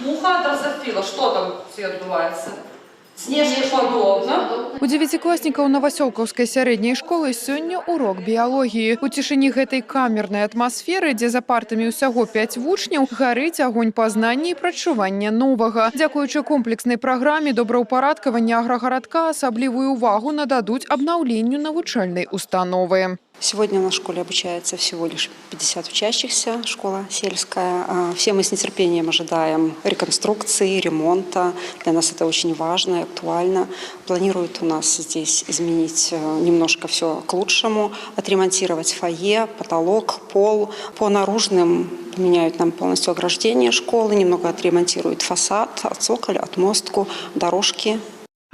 Муха дрозофила, что там все отбывается? Снежнеподобно. У дзевяцікласнікаў Новасёлкаўскай сярэдняй школы сёння урок біялогіі. У цішыні гэтай камернай атмасферы, дзе за партамі ўсяго 5 вучняў, гарыць агонь пазнання і прачування новага. Дзякуючы комплекснай праграме добраўпарадкавання аграгарадка асаблівую увагу нададуць абнаўленню навучальнай установы. Сегодня на школе обучается всего лишь 50 учащихся, школа сельская. Все мы с нетерпением ожидаем реконструкции, ремонта. Для нас это очень важно и актуально. Планируют у нас здесь изменить немножко все к лучшему, отремонтировать фойе, потолок, пол. По наружным поменяют нам полностью ограждение школы, немного отремонтируют фасад, от цоколя, отмостку, дорожки.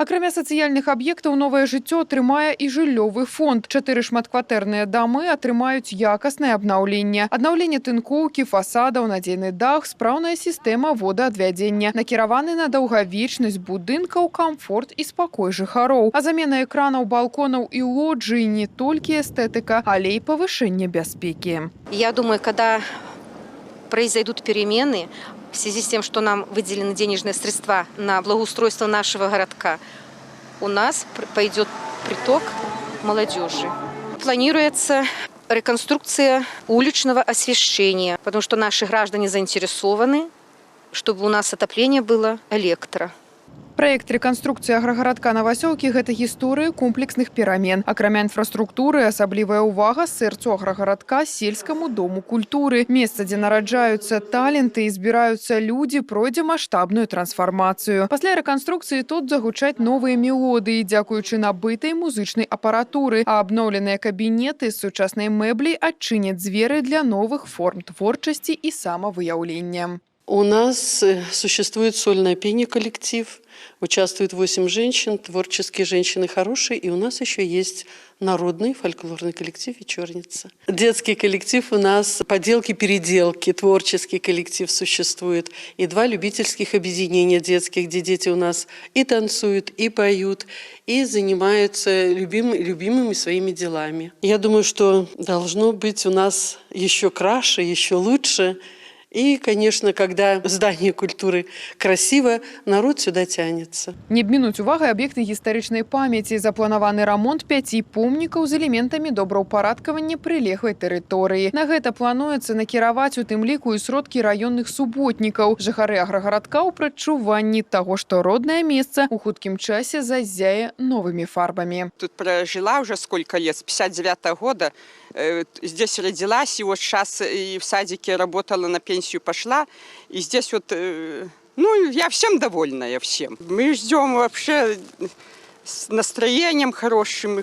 Акрамя сацыяльных аб'ектаў, новае жыццё атрымае і жыллёвы фонд. 4 шматкватэрныя дамы атрымаюць якаснае абнаўленне. Аднаўленне тынкоўкі, фасадаў, надзейны дах, спраўная сістэма водаадвядзення. Накіраваны на даўгавечнасць будынкаў, камфорт і спакой жыхароў. А замена экранаў, балконаў і лоджыі не толькі эстэтыка, але і павышэнне бяспекі. Я думаю, когда произойдут перемены, в связи с тем, что нам выделены денежные средства на благоустройство нашего городка, у нас пойдет приток молодежи. Планируется реконструкция уличного освещения, потому что наши граждане заинтересованы, чтобы у нас отопление было электро. Праект рэканструкцыі аграгарадка Новасёлкі – гэта гісторыя комплексных перамен. Акрамя інфраструктуры, асаблівая ўвага сэрцу аграгарадка сельскаму дому культуры. Месца, дзе нараджаюцца таленты і збіраюцца людзі, пройдзе маштабную трансфармацыю. Пасля рэканструкцыі тут загучаць новыя мелодыі, дзякуючы набытай музычнай апаратуры, а абноўленыя кабінеты з сучаснай мэбляй адчыняць дзверы для новых форм творчасці і самавыяўлення. У нас существует сольное пение коллектив, участвует 8 женщин, творческие женщины хорошие, и у нас еще есть народный фольклорный коллектив «Вечерница». Детский коллектив у нас поделки-переделки, творческий коллектив существует, и 2 любительских объединения детских, где дети у нас и танцуют, и поют, и занимаются любимыми своими делами. Я думаю, что должно быть у нас еще краше, еще лучше. И, конечно, когда здание культуры красиво, народ сюда тянется. Не абмінуць увагай аб'екты гістарычнай памяці. Запланаваны рамонт 5 помнікаў з элементамі добраўпарадкавання прылеглай тэрыторыі. На гэта плануецца накіраваць у тым ліку і сродкі раённых суботнікаў. Жыхары аграгарадка ў прадчуванні таго, што роднае месца ў хуткім часе зазяе новымі фарбамі. Тут прожила уже сколько лет, с 59-го года. Здесь родилась, и вот сейчас и в садике работала, на пенсию пошла. И здесь вот, ну, я всем довольна, я всем. Мы ждем вообще с настроением хорошим.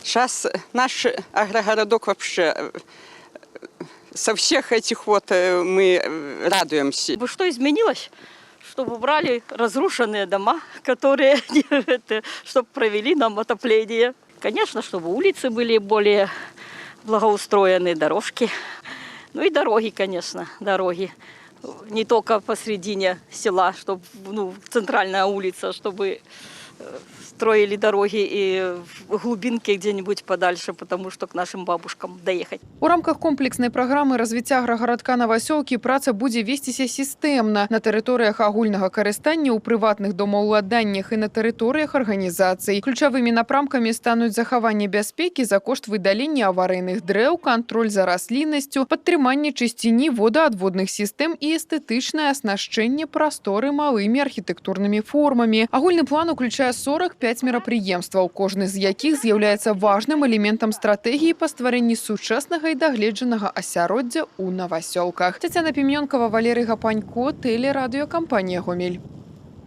Сейчас наш агрогородок вообще, со всех этих вот мы радуемся. Что изменилось? Чтобы убрали разрушенные дома, которые, чтобы провели нам отопление. Конечно, чтобы улицы были более благоустроены, дорожки. Ну и дороги, конечно, дороги. Не только посредине села, чтобы, центральная улица, чтобы строили дороги и в глубинке где-нибудь подальше, потому что к нашим бабушкам доехать. У рамках комплексной программы развіцця аграгарадка Новасёлкі праца будзе весціся сістэмна на тэрыторыях агульнага карыстання, у прыватных домаўладаннях і на тэрыторыях арганізацый. Ключавымі напрамкамі стануць захаванне бяспекі за кошт выдалення аварыйных дрэў, кантроль за расліннасцю, падтрыманне чысціні водаадводных сістэм і эстэтычнае аснашчэнне прасторы малымі архітэктурнымі формамі. Агульны план уключае 45 мерапрыемстваў, кожны з якіх з'яўляецца важным элементам стратэгіі па стварэнні сучаснага і дагледжанага асяроддзя ў Новасёлках. Тетяна Пімёнкова, Валерий Гапанько, телерадиокомпания «Гомель».